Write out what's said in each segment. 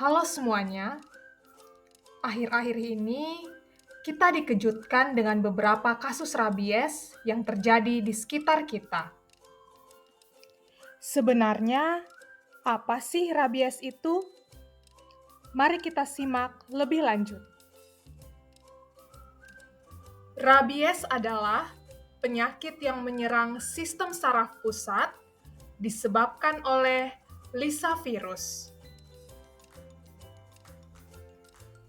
Halo semuanya, akhir-akhir ini kita dikejutkan dengan beberapa kasus rabies yang terjadi di sekitar kita. Sebenarnya, apa sih rabies itu? Mari kita simak lebih lanjut. Rabies adalah penyakit yang menyerang sistem saraf pusat disebabkan oleh Lissa virus.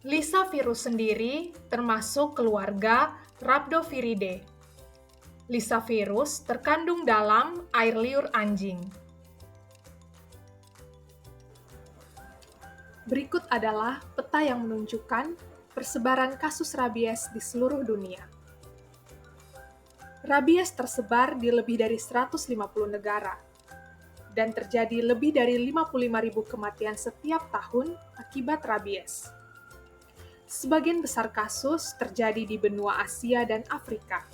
Lissa virus sendiri termasuk keluarga Rhabdoviridae. Lissa virus terkandung dalam air liur anjing. Berikut adalah peta yang menunjukkan persebaran kasus rabies di seluruh dunia. Rabies tersebar di lebih dari 150 negara, dan terjadi lebih dari 55.000 kematian setiap tahun akibat rabies. Sebagian besar kasus terjadi di benua Asia dan Afrika,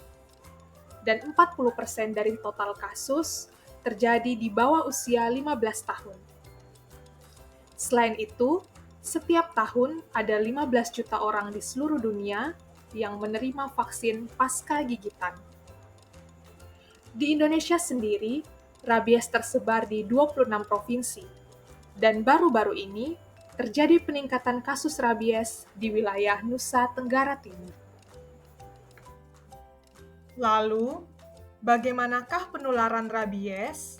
dan 40% dari total kasus terjadi di bawah usia 15 tahun. Selain itu, setiap tahun ada 15 juta orang di seluruh dunia yang menerima vaksin pasca gigitan. Di Indonesia sendiri, rabies tersebar di 26 provinsi, dan baru-baru ini terjadi peningkatan kasus rabies di wilayah Nusa Tenggara Timur. Lalu, bagaimanakah penularan rabies?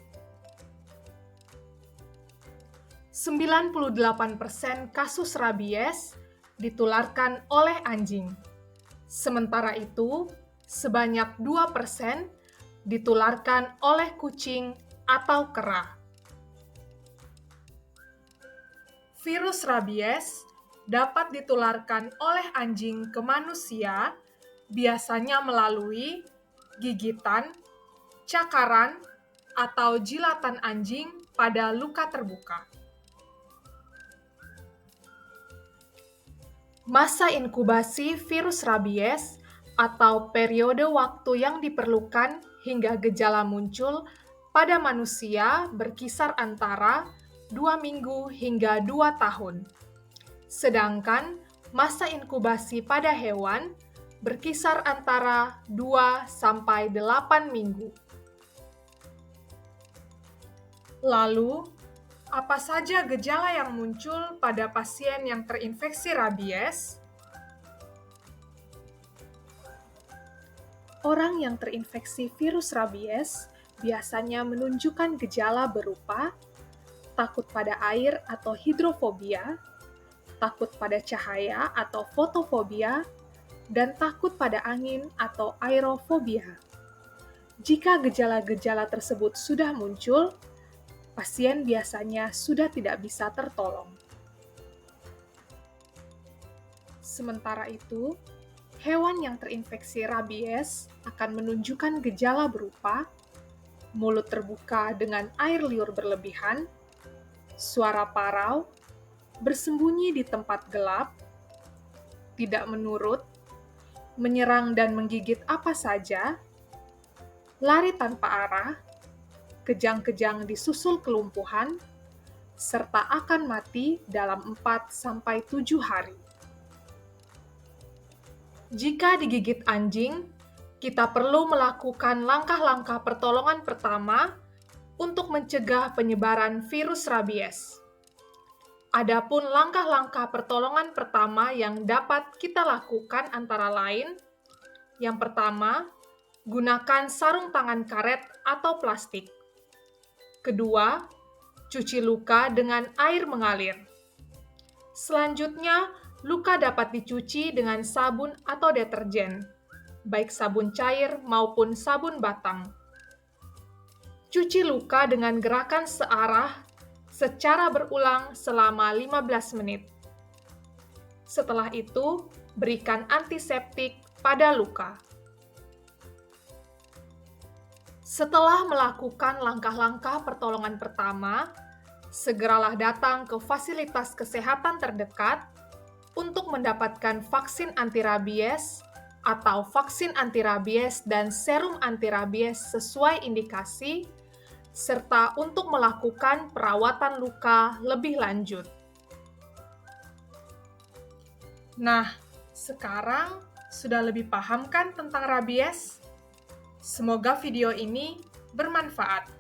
98% kasus rabies ditularkan oleh anjing. Sementara itu, sebanyak 2% ditularkan oleh kucing atau kera. Virus rabies dapat ditularkan oleh anjing ke manusia, biasanya melalui gigitan, cakaran, atau jilatan anjing pada luka terbuka. Masa inkubasi virus rabies atau periode waktu yang diperlukan hingga gejala muncul pada manusia berkisar antara 2 minggu hingga 2 tahun. Sedangkan masa inkubasi pada hewan berkisar antara 2 sampai 8 minggu. Lalu, apa saja gejala yang muncul pada pasien yang terinfeksi rabies? Orang yang terinfeksi virus rabies biasanya menunjukkan gejala berupa takut pada air atau hidrofobia, takut pada cahaya atau fotofobia, dan takut pada angin atau aerofobia. Jika gejala-gejala tersebut sudah muncul, pasien biasanya sudah tidak bisa tertolong. Sementara itu, hewan yang terinfeksi rabies akan menunjukkan gejala berupa mulut terbuka dengan air liur berlebihan, suara parau, bersembunyi di tempat gelap, tidak menurut, menyerang dan menggigit apa saja, lari tanpa arah, kejang-kejang disusul kelumpuhan, serta akan mati dalam 4-7 hari. Jika digigit anjing, kita perlu melakukan langkah-langkah pertolongan pertama untuk mencegah penyebaran virus rabies. Adapun langkah-langkah pertolongan pertama yang dapat kita lakukan antara lain, yang pertama, gunakan sarung tangan karet atau plastik. Kedua, cuci luka dengan air mengalir. Selanjutnya, luka dapat dicuci dengan sabun atau deterjen, baik sabun cair maupun sabun batang. Cuci luka dengan gerakan searah secara berulang selama 15 menit. Setelah itu, berikan antiseptik pada luka. Setelah melakukan langkah-langkah pertolongan pertama, segeralah datang ke fasilitas kesehatan terdekat untuk mendapatkan vaksin antirabies atau vaksin antirabies dan serum antirabies sesuai indikasi, serta untuk melakukan perawatan luka lebih lanjut. Nah, sekarang sudah lebih paham kan tentang rabies? Semoga video ini bermanfaat.